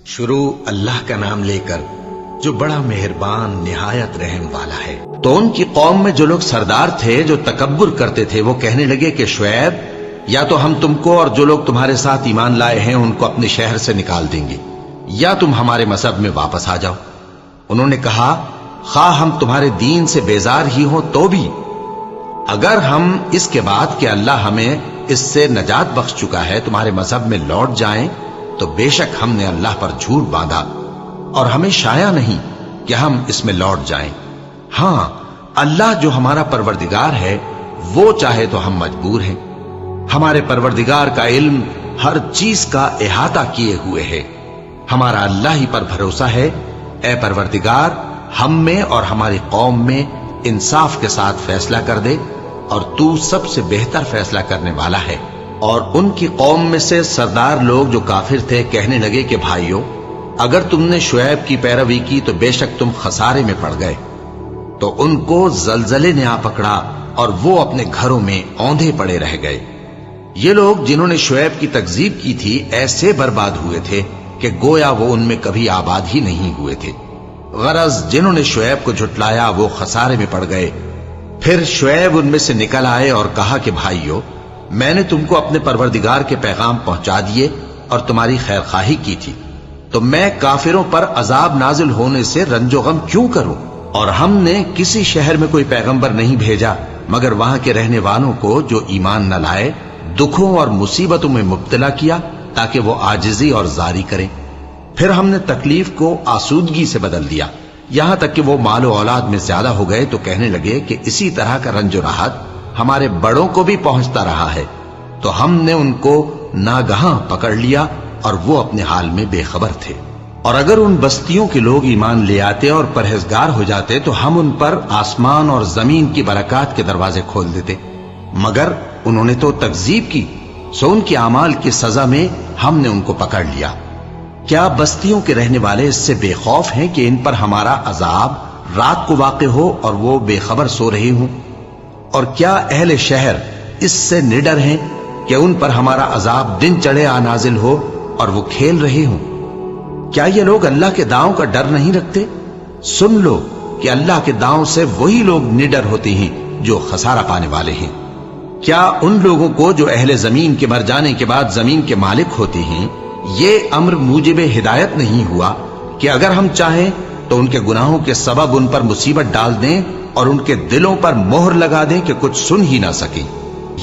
شروع اللہ کا نام لے کر جو بڑا مہربان نہایت رحم والا ہے۔ تو ان کی قوم میں جو لوگ سردار تھے جو تکبر کرتے تھے وہ کہنے لگے کہ شعیب یا تو ہم تم کو اور جو لوگ تمہارے ساتھ ایمان لائے ہیں ان کو اپنے شہر سے نکال دیں گے یا تم ہمارے مذہب میں واپس آ جاؤ۔ انہوں نے کہا خواہ ہم تمہارے دین سے بیزار ہی ہوں تو بھی اگر ہم اس کے بعد کہ اللہ ہمیں اس سے نجات بخش چکا ہے تمہارے مذہب میں لوٹ جائیں تو بے شک ہم نے اللہ پر جھوٹ باندھا اور ہمیں شایع نہیں کہ ہم اس میں لوٹ جائیں۔ ہاں اللہ جو ہمارا پروردگار ہے وہ چاہے تو ہم مجبور ہیں۔ ہمارے پروردگار کا علم ہر چیز کا احاطہ کیے ہوئے ہے۔ ہمارا اللہ ہی پر بھروسہ ہے۔ اے پروردگار ہم میں اور ہماری قوم میں انصاف کے ساتھ فیصلہ کر دے اور تو سب سے بہتر فیصلہ کرنے والا ہے۔ اور ان کی قوم میں سے سردار لوگ جو کافر تھے کہنے لگے کہ بھائیو اگر تم نے شعیب کی پیروی کی تو بے شک تم خسارے میں پڑ گئے۔ تو ان کو زلزلے نے آ پکڑا اور وہ اپنے گھروں میں اوندھے پڑے رہ گئے۔ یہ لوگ جنہوں نے شعیب کی تکذیب کی تھی ایسے برباد ہوئے تھے کہ گویا وہ ان میں کبھی آباد ہی نہیں ہوئے تھے۔ غرض جنہوں نے شعیب کو جھٹلایا وہ خسارے میں پڑ گئے۔ پھر شعیب ان میں سے نکل آئے اور کہا کہ بھائیو میں نے تم کو اپنے پروردگار کے پیغام پہنچا دیے اور تمہاری خیر خواہی کی تھی، تو میں کافروں پر عذاب نازل ہونے سے رنج و غم کیوں کروں؟ اور ہم نے کسی شہر میں کوئی پیغمبر نہیں بھیجا مگر وہاں کے رہنے والوں کو جو ایمان نہ لائے دکھوں اور مصیبتوں میں مبتلا کیا تاکہ وہ عاجزی اور زاری کریں۔ پھر ہم نے تکلیف کو آسودگی سے بدل دیا یہاں تک کہ وہ مال و اولاد میں زیادہ ہو گئے تو کہنے لگے کہ اسی طرح کا رنج و راحت ہمارے بڑوں کو بھی پہنچتا رہا ہے۔ تو ہم نے ان کو ناگہاں پکڑ لیا اور وہ اپنے حال میں بے خبر تھے۔ اور اگر ان بستیوں کے لوگ ایمان لے آتے اور پرہیزگار ہو جاتے تو ہم ان پر آسمان اور زمین کی برکات کے دروازے کھول دیتے، مگر انہوں نے تو تکذیب کی، سو ان کے اعمال کی سزا میں ہم نے ان کو پکڑ لیا۔ کیا بستیوں کے رہنے والے اس سے بے خوف ہیں کہ ان پر ہمارا عذاب رات کو واقع ہو اور وہ بے خبر سو رہے ہوں؟ اور کیا اہل شہر اس سے نڈر ہیں کہ ان پر ہمارا عذاب دن چڑھے آ نازل ہو اور وہ کھیل رہے ہوں؟ کیا یہ لوگ اللہ کے داؤں کا ڈر نہیں رکھتے؟ سن لو کہ اللہ کے داؤں سے وہی لوگ نڈر ہوتے ہیں جو خسارہ پانے والے ہیں۔ کیا ان لوگوں کو جو اہل زمین کے مر جانے کے بعد زمین کے مالک ہوتے ہیں یہ امر موجب ہدایت نہیں ہوا کہ اگر ہم چاہیں تو ان کے گناہوں کے سبب ان پر مصیبت ڈال دیں اور ان کے دلوں پر مہر لگا دیں کہ کچھ سن ہی نہ سکیں؟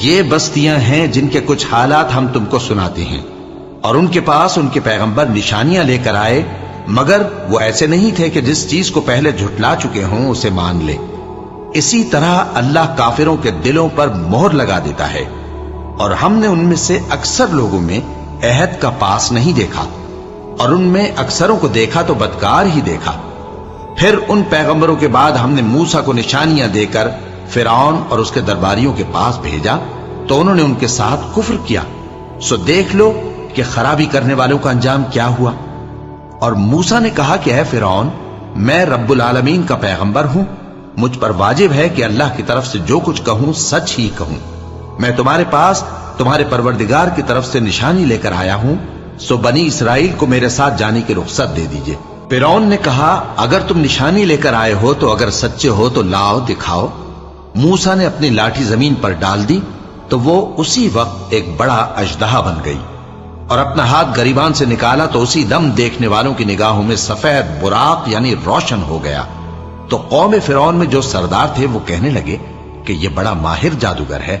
یہ بستیاں ہیں جن کے کچھ حالات ہم تم کو سناتے ہیں، اور ان کے پاس ان کے پیغمبر نشانیاں لے کر آئے مگر وہ ایسے نہیں تھے کہ جس چیز کو پہلے جھٹلا چکے ہوں اسے مان لے۔ اسی طرح اللہ کافروں کے دلوں پر مہر لگا دیتا ہے، اور ہم نے ان میں سے اکثر لوگوں میں عہد کا پاس نہیں دیکھا اور ان میں اکثروں کو دیکھا تو بدکار ہی دیکھا۔ پھر ان پیغمبروں کے بعد ہم نے موسیٰ کو نشانیاں دے کر فرعون اور اس کے درباریوں کے پاس بھیجا تو انہوں نے ان کے ساتھ کفر کیا، سو دیکھ لو کہ خرابی کرنے والوں کا انجام کیا ہوا۔ اور موسیٰ نے کہا کہ اے فرعون میں رب العالمین کا پیغمبر ہوں، مجھ پر واجب ہے کہ اللہ کی طرف سے جو کچھ کہوں سچ ہی کہوں۔ میں تمہارے پاس تمہارے پروردگار کی طرف سے نشانی لے کر آیا ہوں، سو بنی اسرائیل کو میرے ساتھ جانے کی رخصت دے دیجئے۔ فرعون نے کہا اگر تم نشانی لے کر آئے ہو تو اگر سچے ہو تو لاؤ دکھاؤ۔ موسیٰ نے اپنی لاٹھی زمین پر ڈال دی تو وہ اسی وقت ایک بڑا اژدہا بن گئی، اور اپنا ہاتھ گریبان سے نکالا تو اسی دم دیکھنے والوں کی نگاہوں میں سفید براق یعنی روشن ہو گیا۔ تو قوم فرعون میں جو سردار تھے وہ کہنے لگے کہ یہ بڑا ماہر جادوگر ہے،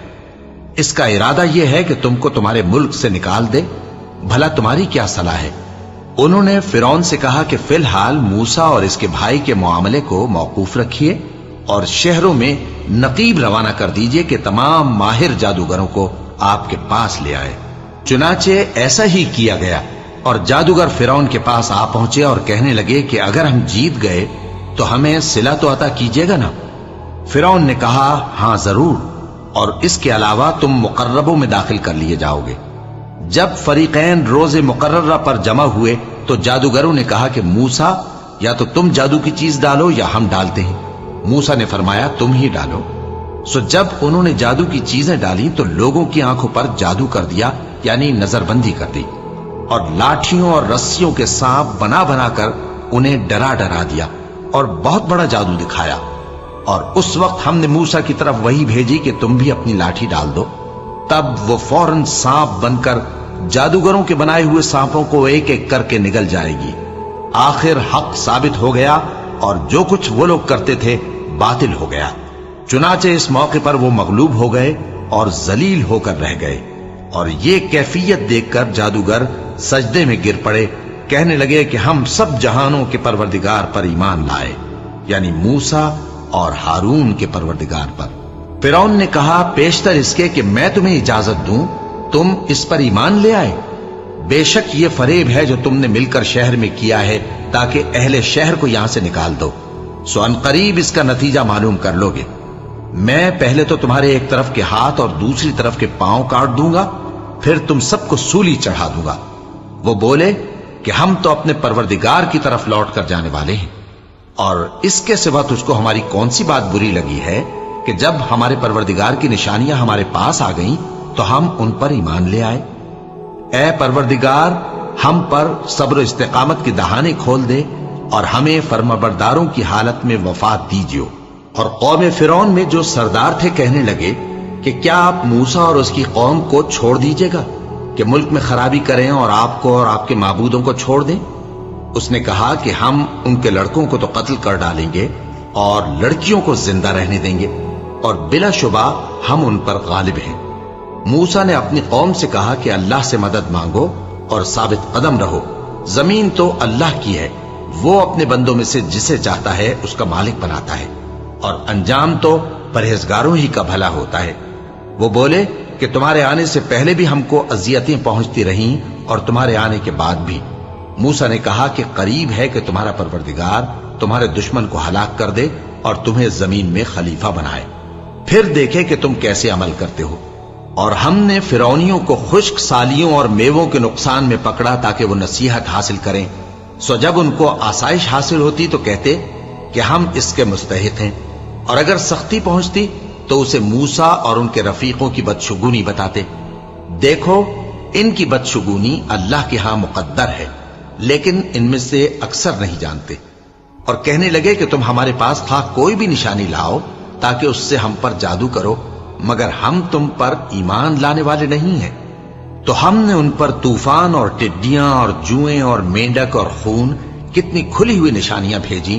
اس کا ارادہ یہ ہے کہ تم کو تمہارے ملک سے نکال دے، بھلا تمہاری کیا صلاح ہے؟ انہوں نے فرعون سے کہا کہ فی الحال موسیٰ اور اس کے بھائی کے معاملے کو موقوف رکھیے اور شہروں میں نقیب روانہ کر دیجئے کہ تمام ماہر جادوگروں کو آپ کے پاس لے آئے۔ چنانچہ ایسا ہی کیا گیا، اور جادوگر فرعون کے پاس آ پہنچے اور کہنے لگے کہ اگر ہم جیت گئے تو ہمیں صلہ تو عطا کیجیے گا نا؟ فرعون نے کہا ہاں ضرور، اور اس کے علاوہ تم مقربوں میں داخل کر لیے جاؤ گے۔ جب فریقین روز مقررہ پر جمع ہوئے تو جادوگروں نے کہا کہ موسیٰ یا تو تم جادو کی چیز ڈالو یا ہم ڈالتے ہیں۔ موسیٰ نے فرمایا تم ہی ڈالو۔ سو جب انہوں نے جادو کی چیزیں ڈالی تو لوگوں کی آنکھوں پر جادو کر دیا یعنی نظر بندی کر دی، اور لاٹھیوں اور رسیوں کے سانپ بنا بنا کر انہیں ڈرا ڈرا دیا اور بہت بڑا جادو دکھایا. اور اس وقت ہم نے موسیٰ کی طرف وحی بھیجی کہ تم بھی اپنی لاٹھی ڈال دو. تب وہ فوراً سانپ بن کر جادوگروں کے بنائے ہوئے سانپوں کو ایک ایک کر کے نگل جائے گی. آخر حق ثابت ہو گیا اور جو کچھ وہ لوگ کرتے تھے باطل ہو گیا. چنانچہ اس موقع پر وہ مغلوب ہو گئے اور ذلیل ہو کر رہ گئے. اور یہ کیفیت دیکھ کر جادوگر سجدے میں گر پڑے، کہنے لگے کہ ہم سب جہانوں کے پروردگار پر ایمان لائے، یعنی موسیٰ اور ہارون کے پروردگار پر. فرعون نے کہا پیشتر اس کے کہ میں تمہیں اجازت دوں تم اس پر ایمان لے آئے. بے شک یہ فریب ہے جو تم نے مل کر شہر میں کیا ہے تاکہ اہل شہر کو یہاں سے نکال دو. سو ان قریب اس کا نتیجہ معلوم کر لو گے. میں پہلے تو تمہارے ایک طرف کے ہاتھ اور دوسری طرف کے پاؤں کاٹ دوں گا، پھر تم سب کو سولی چڑھا دوں گا. وہ بولے کہ ہم تو اپنے پروردگار کی طرف لوٹ کر جانے والے ہیں، اور اس کے سوا تجھ کو ہماری کون سی بات بری لگی ہے کہ جب ہمارے پروردگار کی نشانیاں ہمارے پاس آ گئیں تو ہم ان پر ایمان لے آئے. اے پروردگار، ہم پر صبر و استقامت کی دہانے کھول دے اور ہمیں فرمانبرداروں کی حالت میں وفات دیجیو. اور قوم فرعون میں جو سردار تھے کہنے لگے کہ کیا آپ موسیٰ اور اس کی قوم کو چھوڑ دیجیے گا کہ ملک میں خرابی کریں اور آپ کو اور آپ کے معبودوں کو چھوڑ دیں؟ اس نے کہا کہ ہم ان کے لڑکوں کو تو قتل کر ڈالیں گے اور لڑکیوں کو زندہ رہنے دیں گے، اور بلا شبہ ہم ان پر غالب ہیں. موسیٰ نے اپنی قوم سے کہا کہ اللہ سے مدد مانگو اور ثابت قدم رہو. زمین تو اللہ کی ہے، وہ اپنے بندوں میں سے جسے چاہتا ہے اس کا مالک بناتا ہے، اور انجام تو پرہیزگاروں ہی کا بھلا ہوتا ہے. وہ بولے کہ تمہارے آنے سے پہلے بھی ہم کو اذیتیں پہنچتی رہیں اور تمہارے آنے کے بعد بھی. موسیٰ نے کہا کہ قریب ہے کہ تمہارا پروردگار تمہارے دشمن کو ہلاک کر دے اور تمہیں زمین میں خلیفہ بنائے، پھر دیکھے کہ تم کیسے عمل کرتے ہو. اور ہم نے فرعونیوں کو خشک سالیوں اور میووں کے نقصان میں پکڑا تاکہ وہ نصیحت حاصل کریں. سو جب ان کو آسائش حاصل ہوتی تو کہتے کہ ہم اس کے مستحق ہیں، اور اگر سختی پہنچتی تو اسے موسیٰ اور ان کے رفیقوں کی بدشگونی بتاتے. دیکھو ان کی بدشگونی اللہ کے ہاں مقدر ہے، لیکن ان میں سے اکثر نہیں جانتے. اور کہنے لگے کہ تم ہمارے پاس خواہ کوئی بھی نشانی لاؤ تاکہ اس سے ہم پر جادو کرو، مگر ہم تم پر ایمان لانے والے نہیں ہیں. تو ہم نے ان پر طوفان اور ٹڈیاں اور جوئیں اور مینڈک اور خون کتنی کھلی ہوئی نشانیاں بھیجی،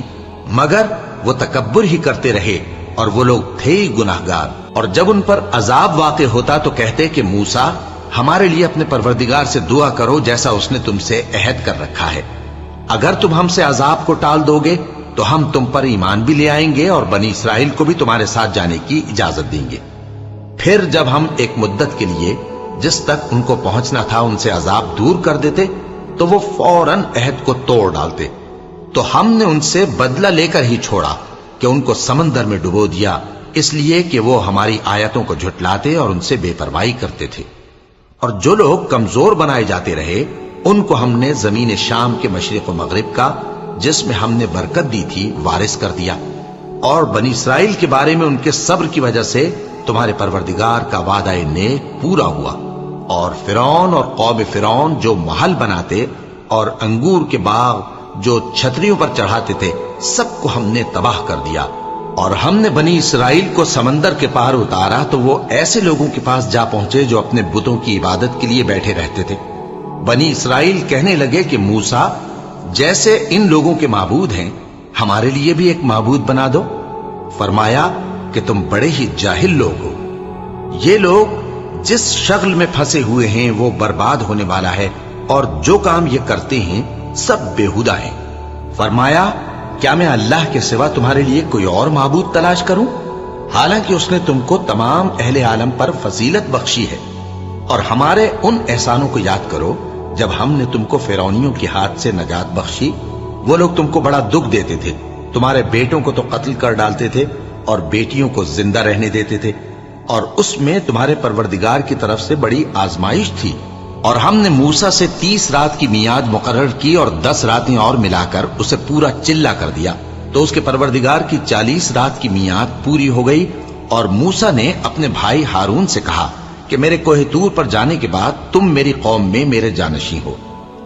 مگر وہ تکبر ہی کرتے رہے اور وہ لوگ تھے ہی گناہگار. اور جب ان پر عذاب واقع ہوتا تو کہتے کہ موسیٰ ہمارے لیے اپنے پروردگار سے دعا کرو جیسا اس نے تم سے عہد کر رکھا ہے. اگر تم ہم سے عذاب کو ٹال دو گے تو ہم تم پر ایمان بھی لے آئیں گے اور بنی اسرائیل کو بھی تمہارے ساتھ جانے کی اجازت دیں گے. پھر جب ہم ایک مدت کے لیے جس تک ان کو پہنچنا تھا ان سے عذاب دور کر دیتے تو وہ فوراً عہد کو توڑ ڈالتے. تو ہم نے ان سے بدلہ لے کر ہی چھوڑا کہ ان کو سمندر میں ڈبو دیا، اس لیے کہ وہ ہماری آیتوں کو جھٹلاتے اور ان سے بے پرواہی کرتے تھے. اور جو لوگ کمزور بنائے جاتے رہے ان کو ہم نے زمین شام کے مشرق و مغرب کا جس میں ہم نے برکت دی تھی وارث کر دیا. اور بنی اسرائیل کے بارے میں ان کے صبر کی وجہ سے تمہارے پروردگار کا وعدہ نیک پورا ہوا. اور فرعون اور قوم فرعون جو محل بناتے اور انگور کے باغ جو چھتریوں پر چڑھاتے تھے سب کو ہم نے تباہ کر دیا. اور ہم نے بنی اسرائیل کو سمندر کے پار اتارا تو وہ ایسے لوگوں کے پاس جا پہنچے جو اپنے بتوں کی عبادت کے لیے بیٹھے رہتے تھے. بنی اسرائیل کہنے لگے کہ موسیٰ جیسے ان لوگوں کے معبود ہیں ہمارے لیے بھی ایک معبود بنا دو. فرمایا کہ تم بڑے ہی جاہل لوگ ہو. یہ لوگ جس شغل میں پھنسے ہوئے ہیں وہ برباد ہونے والا ہے، اور جو کام یہ کرتے ہیں سب بےہودہ ہیں. فرمایا کیا میں اللہ کے سوا تمہارے لیے کوئی اور معبود تلاش کروں، حالانکہ اس نے تم کو تمام اہل عالم پر فضیلت بخشی ہے. اور ہمارے ان احسانوں کو یاد کرو جب ہم نے تم کو فرعونیوں کے ہاتھ سے نجات بخشی. وہ لوگ تم کو بڑا دکھ دیتے تھے، تمہارے بیٹوں کو تو قتل کر ڈالتے تھے اور بیٹیوں کو زندہ رہنے دیتے تھے، اور اس میں تمہارے پروردگار کی طرف سے بڑی آزمائش تھی. اور ہم نے موسیٰ سے 30 رات کی میعاد مقرر کی اور 10 راتیں اور ملا کر اسے پورا چلا کر دیا. تو اس کے پروردگار کی 40 رات کی میعاد پوری ہو گئی. اور موسیٰ نے اپنے بھائی ہارون سے کہا کہ میرے کوہ طور پر جانے کے بعد تم میری قوم میں میرے جانشین ہو،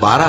12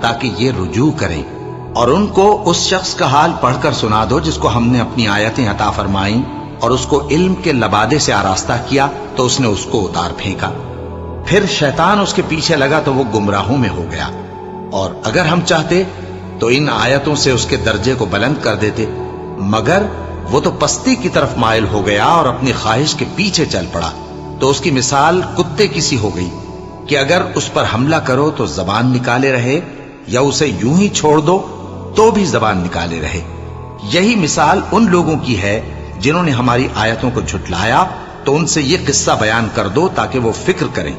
تاکہ یہ رجوع کریں، اور ان کو اس شخص کا حال پڑھ کر سنا دو جس کو ہم نے اپنی آیتیں عطا فرمائیں اور اس کو علم کے لبادے سے آراستہ کیا تو اس نے اس کو اتار پھینکا، پھر شیطان اس کے پیچھے لگا تو وہ گمراہوں میں ہو گیا، اور اگر ہم چاہتے تو ان آیتوں سے اس کے درجے کو بلند کر دیتے، مگر وہ تو پستی کی طرف مائل ہو گیا اور اپنی خواہش کے پیچھے چل پڑا، تو اس کی مثال کتے کی سی ہو گئی کہ اگر اس پر حملہ کرو تو زبان نکالے رہے، یا اسے یوں ہی چھوڑ دو تو بھی زبان نکالے رہے۔ یہی مثال ان لوگوں کی ہے جنہوں نے ہماری آیتوں کو جھٹلایا، تو ان سے یہ قصہ بیان کر دو تاکہ وہ فکر کریں۔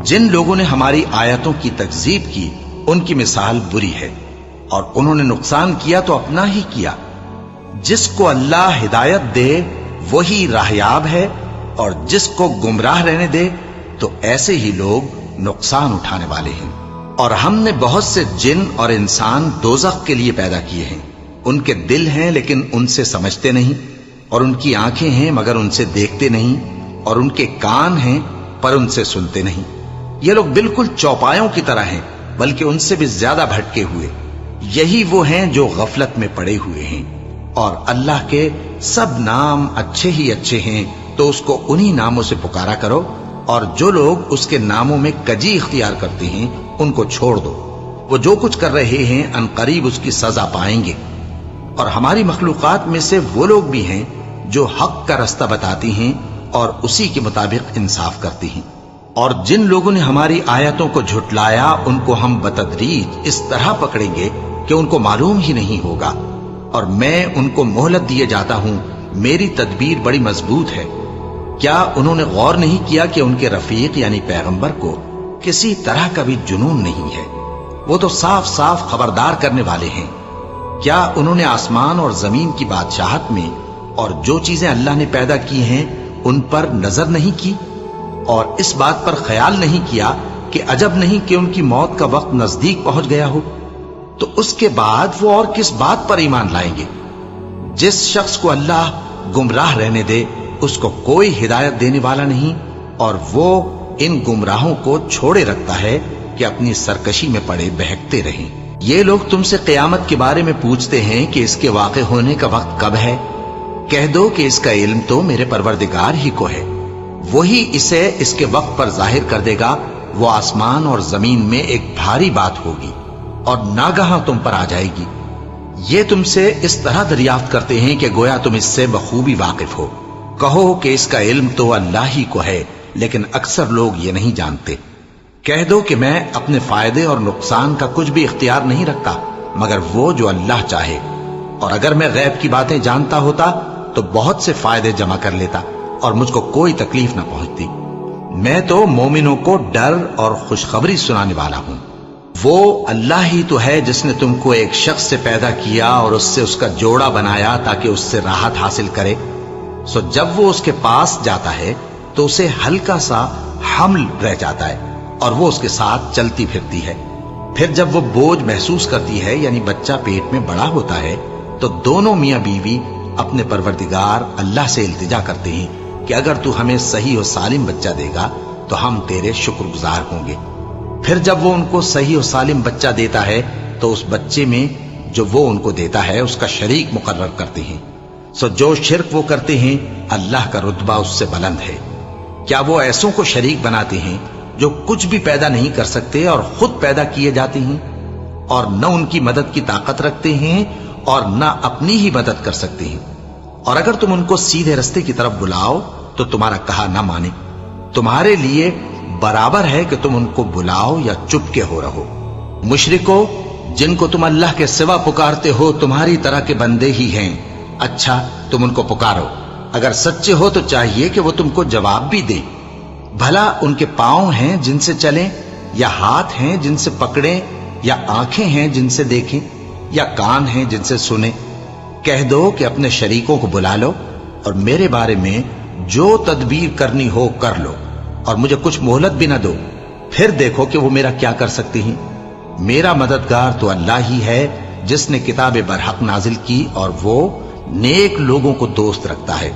جن لوگوں نے ہماری آیتوں کی تکذیب کی ان کی مثال بری ہے، اور انہوں نے نقصان کیا تو اپنا ہی کیا۔ جس کو اللہ ہدایت دے وہی راہیاب ہے، اور جس کو گمراہ رہنے دے تو ایسے ہی لوگ نقصان اٹھانے والے ہیں۔ اور ہم نے بہت سے جن اور انسان دوزخ کے لیے پیدا کیے ہیں، ان کے دل ہیں لیکن ان سے سمجھتے نہیں، اور ان کی آنکھیں ہیں مگر ان سے دیکھتے نہیں، اور ان کے کان ہیں پر ان سے سنتے نہیں۔ یہ لوگ بالکل چوپایوں کی طرح ہیں، بلکہ ان سے بھی زیادہ بھٹکے ہوئے۔ یہی وہ ہیں جو غفلت میں پڑے ہوئے ہیں، اور اللہ کے سب نام اچھے ہی اچھے ہیں، تو اس کو انہی ناموں سے پکارا کرو، اور جو لوگ اس کے ناموں میں کجی اختیار کرتے ہیں ان کو چھوڑ دو، وہ جو کچھ کر رہے ہیں ان قریب اس کی سزا پائیں گے۔ اور ہماری مخلوقات میں سے وہ لوگ بھی ہیں جو حق کا رستہ بتاتی ہیں اور اسی کے مطابق انصاف کرتی ہیں، اور جن لوگوں نے ہماری آیتوں کو جھٹلایا ان کو ہم بتدریج اس طرح پکڑیں گے کہ ان کو معلوم ہی نہیں ہوگا، اور میں ان کو مہلت دیے جاتا ہوں، میری تدبیر بڑی مضبوط ہے۔ کیا انہوں نے غور نہیں کیا کہ ان کے رفیق یعنی پیغمبر کو کسی طرح کا بھی جنون نہیں ہے؟ وہ تو صاف صاف خبردار کرنے والے ہیں۔ کیا انہوں نے آسمان اور زمین کی بادشاہت میں اور جو چیزیں اللہ نے پیدا کی ہیں ان پر نظر نہیں کی، اور اس بات پر خیال نہیں کیا کہ عجب نہیں کہ ان کی موت کا وقت نزدیک پہنچ گیا ہو؟ تو اس کے بعد وہ اور کس بات پر ایمان لائیں گے؟ جس شخص کو اللہ گمراہ رہنے دے اس کو کوئی ہدایت دینے والا نہیں، اور وہ ان گمراہوں کو چھوڑے رکھتا ہے کہ اپنی سرکشی میں پڑے بہکتے رہیں۔ یہ لوگ تم سے قیامت کے بارے میں پوچھتے ہیں کہ اس کے واقع ہونے کا وقت کب ہے؟ کہہ دو کہ اس کا علم تو میرے پروردگار ہی کو ہے، وہی اسے اس کے وقت پر ظاہر کر دے گا۔ وہ آسمان اور زمین میں ایک بھاری بات ہوگی اور ناگہاں تم پر آ جائے گی۔ یہ تم سے اس طرح دریافت کرتے ہیں کہ گویا تم اس سے بخوبی واقف ہو۔ کہو کہ اس کا علم تو اللہ ہی کو ہے، لیکن اکثر لوگ یہ نہیں جانتے۔ کہہ دو کہ میں اپنے فائدے اور نقصان کا کچھ بھی اختیار نہیں رکھتا مگر وہ جو اللہ چاہے، اور اگر میں غیب کی باتیں جانتا ہوتا تو بہت سے فائدے جمع کر لیتا اور مجھ کو کوئی تکلیف نہ پہنچتی۔ میں تو مومنوں کو ڈر اور خوشخبری سنانے والا ہوں۔ وہ اللہ ہی تو ہے جس نے تم کو ایک شخص سے پیدا کیا اور اس سے اس کا جوڑا بنایا تاکہ اس سے راحت حاصل کرے۔ سو جب وہ اس کے پاس جاتا ہے تو اسے ہلکا سا حمل رہ جاتا ہے اور وہ اس کے ساتھ چلتی پھرتی ہے۔ پھر جب وہ بوجھ محسوس کرتی ہے یعنی بچہ پیٹ میں بڑا ہوتا ہے تو دونوں میاں بیوی اپنے پروردگار اللہ سے التجا کرتے ہیں کہ اگر تو ہمیں صحیح و سالم بچہ دے گا تو ہم تیرے شکر گزار ہوں گے۔ پھر جب وہ ان کو صحیح و سالم بچہ دیتا ہے تو اس بچے میں جو وہ ان کو دیتا ہے اس کا شریک مقرر کرتے ہیں۔ سو جو شرک وہ کرتے ہیں اللہ کا رتبہ اس سے بلند ہے۔ کیا وہ ایسوں کو شریک بناتے ہیں جو کچھ بھی پیدا نہیں کر سکتے اور خود پیدا کیے جاتے ہیں، اور نہ ان کی مدد کی طاقت رکھتے ہیں اور نہ اپنی ہی مدد کر سکتے ہیں؟ اور اگر تم ان کو سیدھے رستے کی طرف بلاؤ تو تمہارا کہا نہ مانے۔ تمہارے لیے برابر ہے کہ تم ان کو بلاؤ یا چپ کے ہو رہو۔ مشرکو، جن کو تم اللہ کے سوا پکارتے ہو تمہاری طرح کے بندے ہی ہیں۔ اچھا، تم ان کو پکارو، اگر سچے ہو تو چاہیے کہ وہ تم کو جواب بھی دے۔ بھلا ان کے پاؤں ہیں جن سے چلیں، یا ہاتھ ہیں جن سے پکڑیں، یا آنکھیں ہیں جن سے دیکھیں، یا کان ہیں جن سے سنیں؟ کہہ دو کہ اپنے شریکوں کو بلا لو اور میرے بارے میں جو تدبیر کرنی ہو کر لو، اور مجھے کچھ مہلت بھی نہ دو، پھر دیکھو کہ وہ میرا کیا کر سکتے ہیں۔ میرا مددگار تو اللہ ہی ہے جس نے کتاب برحق نازل کی، اور وہ نیک لوگوں کو دوست رکھتا ہے۔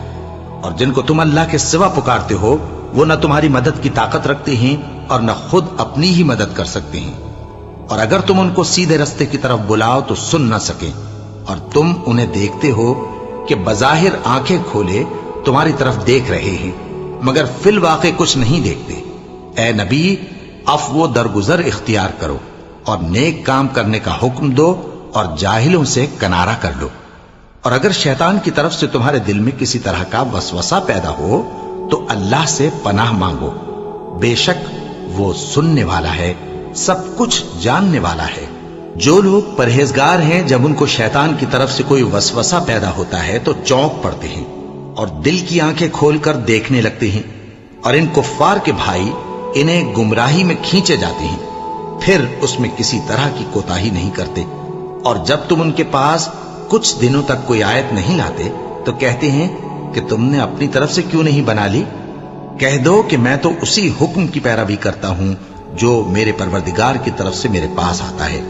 اور جن کو تم اللہ کے سوا پکارتے ہو وہ نہ تمہاری مدد کی طاقت رکھتے ہیں اور نہ خود اپنی ہی مدد کر سکتے ہیں، اور اگر تم ان کو سیدھے رستے کی طرف بلاؤ تو سن نہ سکیں، اور تم انہیں دیکھتے ہو کہ بظاہر آنکھیں کھولے تمہاری طرف دیکھ رہے ہیں مگر فی الواقع کچھ نہیں دیکھتے۔ اے نبی، عفو و درگزر اختیار کرو اور نیک کام کرنے کا حکم دو اور جاہلوں سے کنارہ کر لو۔ اور اگر شیطان کی طرف سے تمہارے دل میں کسی طرح کا وسوسہ پیدا ہو تو اللہ سے پناہ مانگو، بے شک وہ سننے والا ہے، سب کچھ جاننے والا ہے۔ جو لوگ پرہیزگار ہیں جب ان کو شیطان کی طرف سے کوئی وسوسہ پیدا ہوتا ہے تو چونک پڑتے ہیں اور دل کی آنکھیں کھول کر دیکھنے لگتے ہیں، اور ان کفار کے بھائی انہیں گمراہی میں کھینچے جاتے ہیں، پھر اس میں کسی طرح کی کوتاہی نہیں کرتے، اور جب تم ان کے پاس کچھ دنوں تک کوئی آیت نہیں لاتے تو کہتے ہیں کہ تم نے اپنی طرف سے کیوں نہیں بنا لی؟ کہہ دو کہ میں تو اسی حکم کی پیروی کرتا ہوں جو میرے پروردگار کی طرف سے میرے پاس آتا ہے۔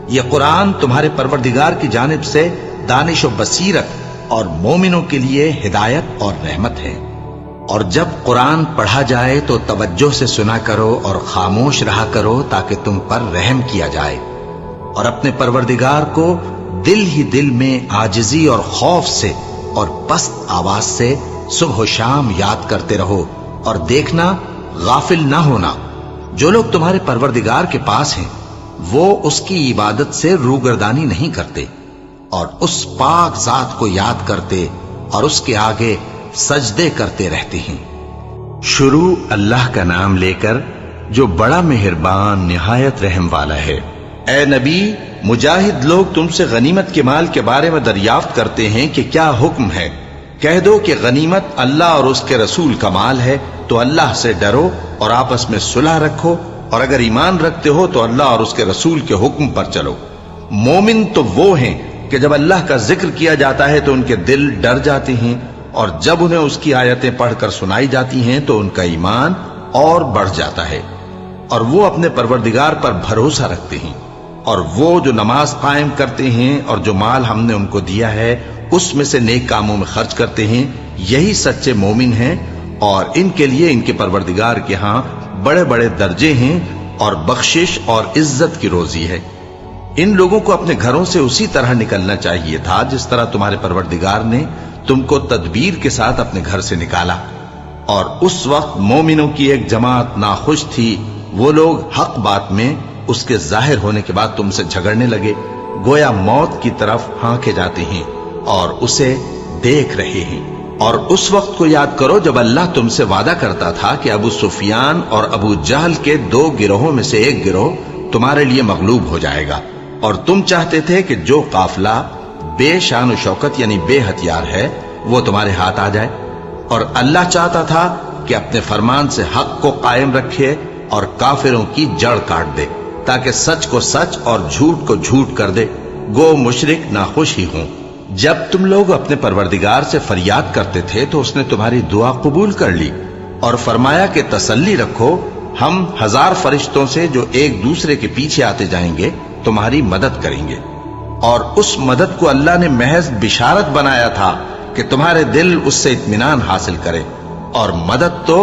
یہ قرآن تمہارے پروردگار کی جانب سے دانش و بصیرت اور مومنوں کے لیے ہدایت اور رحمت ہے۔ اور جب قرآن پڑھا جائے تو توجہ سے سنا کرو اور خاموش رہا کرو تاکہ تم پر رحم کیا جائے، اور اپنے پروردگار کو دل ہی دل میں عاجزی اور خوف سے اور پست آواز سے صبح و شام یاد کرتے رہو، اور دیکھنا غافل نہ ہونا۔ جو لوگ تمہارے پروردگار کے پاس ہیں وہ اس کی عبادت سے روگردانی نہیں کرتے، اور اس پاک ذات کو یاد کرتے اور اس کے آگے سجدے کرتے رہتے ہیں۔ شروع اللہ کا نام لے کر جو بڑا مہربان نہایت رحم والا ہے۔ اے نبی، مجاہد لوگ تم سے غنیمت کے مال کے بارے میں دریافت کرتے ہیں کہ کیا حکم ہے۔ کہہ دو کہ غنیمت اللہ اور اس کے رسول کا مال ہے، تو اللہ سے ڈرو اور آپس میں صلح رکھو، اور اگر ایمان رکھتے ہو تو اللہ اور اس کے رسول کے حکم پر چلو۔ مومن تو وہ ہیں کہ جب اللہ کا ذکر کیا جاتا ہے تو ان کے دل ڈر جاتے ہیں، اور جب انہیں اس کی آیتیں پڑھ کر سنائی جاتی ہیں تو ان کا ایمان اور بڑھ جاتا ہے، اور وہ اپنے پروردگار پر بھروسہ رکھتے ہیں، اور وہ جو نماز قائم کرتے ہیں اور جو مال ہم نے ان کو دیا ہے اس میں سے نیک کاموں میں خرچ کرتے ہیں، یہی سچے مومن ہیں، اور ان کے لیے ان کے پروردگار کے ہاں بڑے بڑے درجے ہیں اور بخشش اور عزت کی روزی ہے۔ ان لوگوں کو اپنے گھروں سے اسی طرح نکلنا چاہیے تھا جس طرح تمہارے پروردگار نے تم کو تدبیر کے ساتھ اپنے گھر سے نکالا، اور اس وقت مومنوں کی ایک جماعت ناخوش تھی، وہ لوگ حق بات میں اس کے ظاہر ہونے کے بعد تم سے جھگڑنے لگے، گویا موت کی طرف ہانکے جاتے ہیں اور اسے دیکھ رہے ہیں۔ اور اس وقت کو یاد کرو جب اللہ تم سے وعدہ کرتا تھا کہ ابو سفیان اور ابو جہل کے 2 گروہوں میں سے ایک گروہ تمہارے لیے مغلوب ہو جائے گا، اور تم چاہتے تھے کہ جو قافلہ بے شان و شوکت یعنی بے ہتھیار ہے وہ تمہارے ہاتھ آ جائے، اور اللہ چاہتا تھا کہ اپنے فرمان سے حق کو قائم رکھے اور کافروں کی جڑ کاٹ دے، تاکہ سچ کو سچ اور جھوٹ کو جھوٹ کر دے، گو مشرک ناخوش ہی ہوں۔ جب تم لوگ اپنے پروردگار سے فریاد کرتے تھے تو اس نے تمہاری دعا قبول کر لی، اور فرمایا کہ تسلی رکھو، ہم 1000 فرشتوں سے جو ایک دوسرے کے پیچھے آتے جائیں گے تمہاری مدد کریں گے۔ اور اس مدد کو اللہ نے محض بشارت بنایا تھا کہ تمہارے دل اس سے اطمینان حاصل کرے، اور مدد تو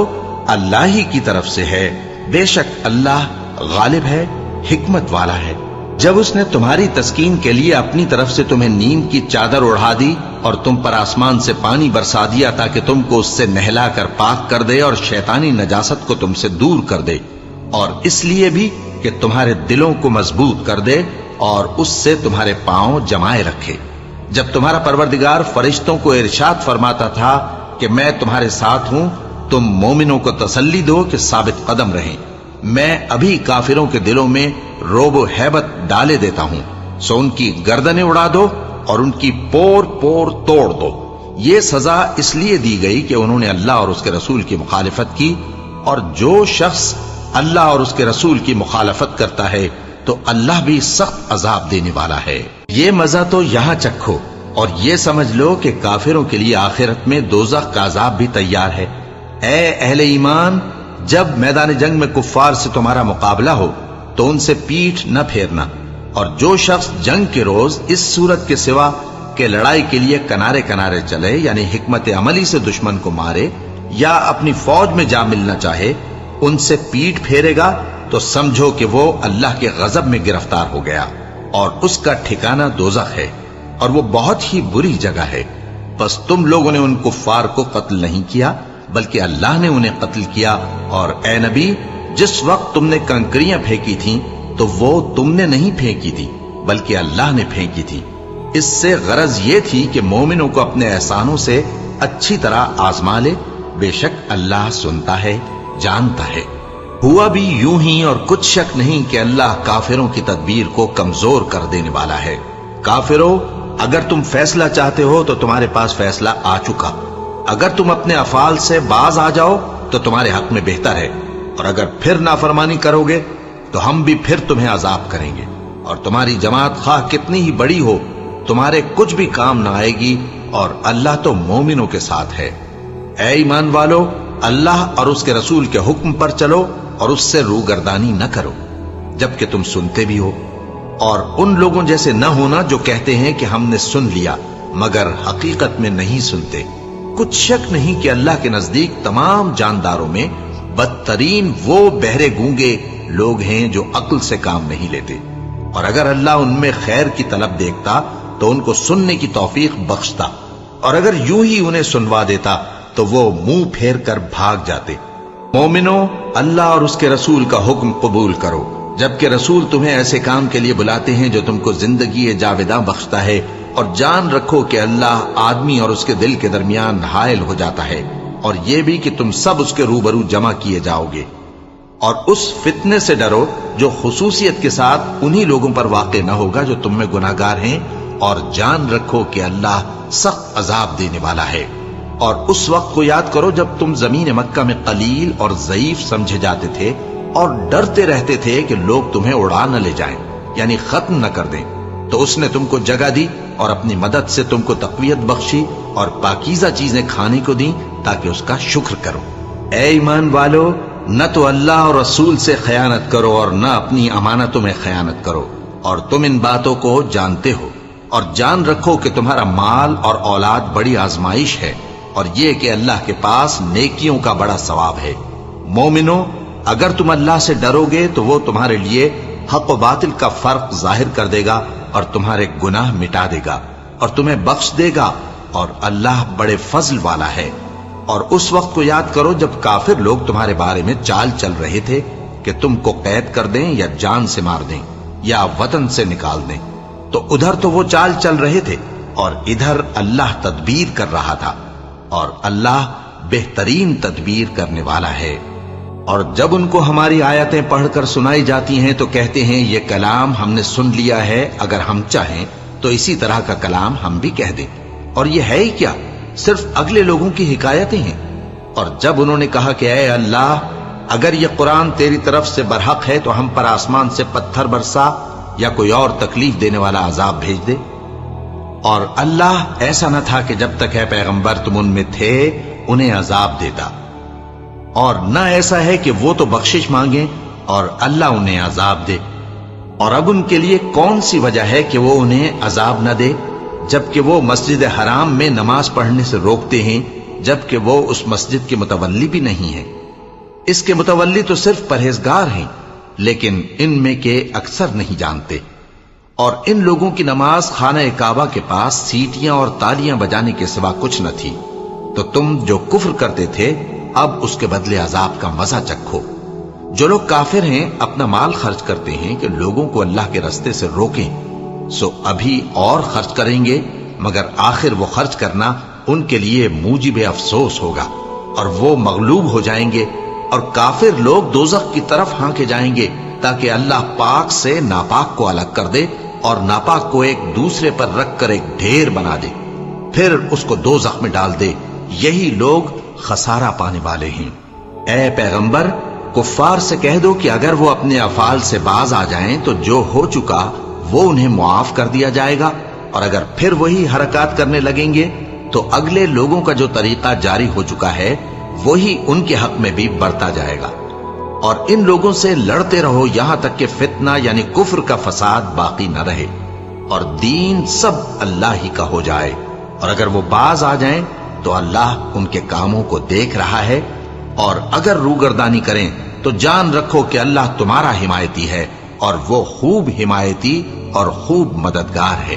اللہ ہی کی طرف سے ہے، بے شک اللہ غالب ہے، حکمت والا ہے۔ جب اس نے تمہاری تسکین کے لیے اپنی طرف سے تمہیں نیند کی چادر اڑا دی اور تم پر آسمان سے پانی برسا دیا تاکہ تم کو اس سے نہلا کر پاک کر دے اور شیطانی نجاست کو تم سے دور کر دے، اور اس لیے بھی کہ تمہارے دلوں کو مضبوط کر دے اور اس سے تمہارے پاؤں جمائے رکھے۔ جب تمہارا پروردگار فرشتوں کو ارشاد فرماتا تھا کہ میں تمہارے ساتھ ہوں، تم مومنوں کو تسلی دو کہ ثابت قدم رہیں، میں ابھی کافروں کے دلوں میں روب و ہیبت ڈالے دیتا ہوں، سو ان کی گردنیں اڑا دو اور ان کی پور پور توڑ دو۔ یہ سزا اس لیے دی گئی کہ انہوں نے اللہ اور اس کے رسول کی مخالفت کی، اور جو شخص اللہ اور اس کے رسول کی مخالفت کرتا ہے تو اللہ بھی سخت عذاب دینے والا ہے۔ یہ مزہ تو یہاں چکھو، اور یہ سمجھ لو کہ کافروں کے لیے آخرت میں دوزخ کا عذاب بھی تیار ہے۔ اے اہل ایمان، جب میدان جنگ میں کفار سے تمہارا مقابلہ ہو تو ان سے پیٹھ نہ پھیرنا، اور جو شخص جنگ کے روز اس صورت کے سوا کہ لڑائی کے لیے کنارے کنارے چلے، یعنی حکمت عملی سے دشمن کو مارے یا اپنی فوج میں جا ملنا چاہے، ان سے پیٹ پھیرے گا تو سمجھو کہ وہ اللہ کے غضب میں گرفتار ہو گیا اور اس کا ٹھکانہ دوزخ ہے اور وہ بہت ہی بری جگہ ہے۔ بس تم لوگوں نے ان کفار کو قتل نہیں کیا بلکہ اللہ نے انہیں قتل کیا، اور اے نبی جس وقت تم نے کنکریاں پھینکی تھیں تو وہ تم نے نہیں پھینکی تھی بلکہ اللہ نے پھینکی تھی۔ اس سے غرض یہ تھی کہ مومنوں کو اپنے احسانوں سے اچھی طرح آزما لے، بے شک اللہ سنتا ہے، جانتا ہے۔ ہوا بھی یوں ہی، اور کچھ شک نہیں کہ اللہ کافروں کی تدبیر کو کمزور کر دینے والا ہے۔ کافروں، اگر تم فیصلہ چاہتے ہو تو تمہارے پاس فیصلہ آ چکا، اگر تم اپنے افعال سے باز آ جاؤ تو تمہارے حق میں بہتر ہے، اور اگر پھر نافرمانی کرو گے تو ہم بھی پھر تمہیں عذاب کریں گے، اور تمہاری جماعت خواہ کتنی ہی بڑی ہو تمہارے کچھ بھی کام نہ آئے گی، اور اللہ تو مومنوں کے ساتھ ہے۔ اے ایمان والو، اللہ اور اس کے رسول کے حکم پر چلو اور اس سے روگردانی نہ کرو جبکہ تم سنتے بھی ہو، اور ان لوگوں جیسے نہ ہونا جو کہتے ہیں کہ ہم نے سن لیا مگر حقیقت میں نہیں سنتے۔ کچھ شک نہیں کہ اللہ کے نزدیک تمام جانداروں میں بدترین وہ بہرے گونگے لوگ ہیں جو عقل سے کام نہیں لیتے، اور اگر اللہ ان میں خیر کی طلب دیکھتا تو ان کو سننے کی توفیق بخشتا، اور اگر یوں ہی انہیں سنوا دیتا تو وہ منہ پھیر کر بھاگ جاتے۔ مومنوں، اللہ اور اس کے رسول کا حکم قبول کرو، جبکہ رسول تمہیں ایسے کام کے لیے بلاتے ہیں جو تم کو زندگی جاوداں بخشتا ہے، اور جان رکھو کہ اللہ آدمی اور اس کے دل کے درمیان حائل ہو جاتا ہے، اور یہ بھی کہ تم سب اس کے روبرو جمع کیے جاؤ گے۔ اور اس فتنے سے ڈرو جو خصوصیت کے ساتھ انہی لوگوں پر واقع نہ ہوگا جو تم میں گناہگار ہیں، اور جان رکھو کہ اللہ سخت عذاب دینے والا ہے۔ اور اس وقت کو یاد کرو جب تم زمین مکہ میں قلیل اور ضعیف سمجھے جاتے تھے اور ڈرتے رہتے تھے کہ لوگ تمہیں اڑا نہ لے جائیں، یعنی ختم نہ کر دیں، تو اس نے تم کو جگہ دی اور اپنی مدد سے تم کو تقویت بخشی اور پاکیزہ چیزیں کھانے کو دیں تاکہ اس کا شکر کرو۔ اے ایمان والو، نہ تو اللہ اور رسول سے خیانت کرو اور نہ اپنی امانتوں میں خیانت کرو، اور تم ان باتوں کو جانتے ہو، اور جان رکھو کہ تمہارا مال اور اولاد بڑی آزمائش ہے، اور یہ کہ اللہ کے پاس نیکیوں کا بڑا ثواب ہے۔ مومنوں، اگر تم اللہ سے ڈرو گے تو وہ تمہارے لیے حق و باطل کا فرق ظاہر کر دے گا اور تمہارے گناہ مٹا دے گا اور تمہیں بخش دے گا، اور اللہ بڑے فضل والا ہے۔ اور اس وقت کو یاد کرو جب کافر لوگ تمہارے بارے میں چال چل رہے تھے کہ تم کو قید کر دیں یا جان سے مار دیں یا وطن سے نکال دیں، تو ادھر تو وہ چال چل رہے تھے اور ادھر اللہ تدبیر کر رہا تھا، اور اللہ بہترین تدبیر کرنے والا ہے۔ اور جب ان کو ہماری آیتیں پڑھ کر سنائی جاتی ہیں تو کہتے ہیں یہ کلام ہم نے سن لیا ہے، اگر ہم چاہیں تو اسی طرح کا کلام ہم بھی کہہ دیں، اور یہ ہے ہی کیا، صرف اگلے لوگوں کی حکایتیں ہیں۔ اور جب انہوں نے کہا کہ اے اللہ، اگر یہ قرآن تیری طرف سے برحق ہے تو ہم پر آسمان سے پتھر برسا یا کوئی اور تکلیف دینے والا عذاب بھیج دے۔ اور اللہ ایسا نہ تھا کہ جب تک ہے پیغمبر تم ان میں تھے انہیں عذاب دیتا، اور نہ ایسا ہے کہ وہ تو بخشش مانگیں اور اللہ انہیں عذاب دے۔ اور اب ان کے لیے کون سی وجہ ہے کہ وہ انہیں عذاب نہ دے، جبکہ وہ مسجد حرام میں نماز پڑھنے سے روکتے ہیں، جبکہ وہ اس مسجد کے متولی بھی نہیں ہیں۔ اس کے متولی تو صرف پرہیزگار ہیں، لیکن ان میں کے اکثر نہیں جانتے۔ اور ان لوگوں کی نماز خانہ کعبہ کے پاس سیٹیاں اور تالیاں بجانے کے سوا کچھ نہ تھی، تو تم جو کفر کرتے تھے اب اس کے بدلے عذاب کا مزہ چکھو۔ جو لوگ کافر ہیں اپنا مال خرچ کرتے ہیں کہ لوگوں کو اللہ کے راستے سے روکیں، سو ابھی اور خرچ کریں گے، مگر آخر وہ خرچ کرنا ان کے لیے موجب افسوس ہوگا، اور وہ مغلوب ہو جائیں گے، اور کافر لوگ دوزخ کی طرف ہانکے جائیں گے تاکہ اللہ پاک سے ناپاک کو الگ کر دے اور ناپاک کو ایک دوسرے پر رکھ کر ایک ڈھیر بنا دے، پھر اس کو دوزخ میں ڈال دے۔ یہی لوگ خسارہ پانے والے ہیں۔ اے پیغمبر، کفار سے کہہ دو کہ اگر وہ اپنے افعال سے باز آ جائیں تو جو ہو چکا وہ انہیں معاف کر دیا جائے گا، اور اگر پھر وہی حرکات کرنے لگیں گے تو اگلے لوگوں کا جو طریقہ جاری ہو چکا ہے وہی ان کے حق میں بھی برتا جائے گا۔ اور ان لوگوں سے لڑتے رہو یہاں تک کہ فتنہ یعنی کفر کا فساد باقی نہ رہے اور دین سب اللہ ہی کا ہو جائے، اور اگر وہ باز آ جائیں تو اللہ ان کے کاموں کو دیکھ رہا ہے، اور اگر روگردانی کریں تو جان رکھو کہ اللہ تمہارا حمایتی ہے اور وہ خوب حمایتی اور خوب مددگار ہے۔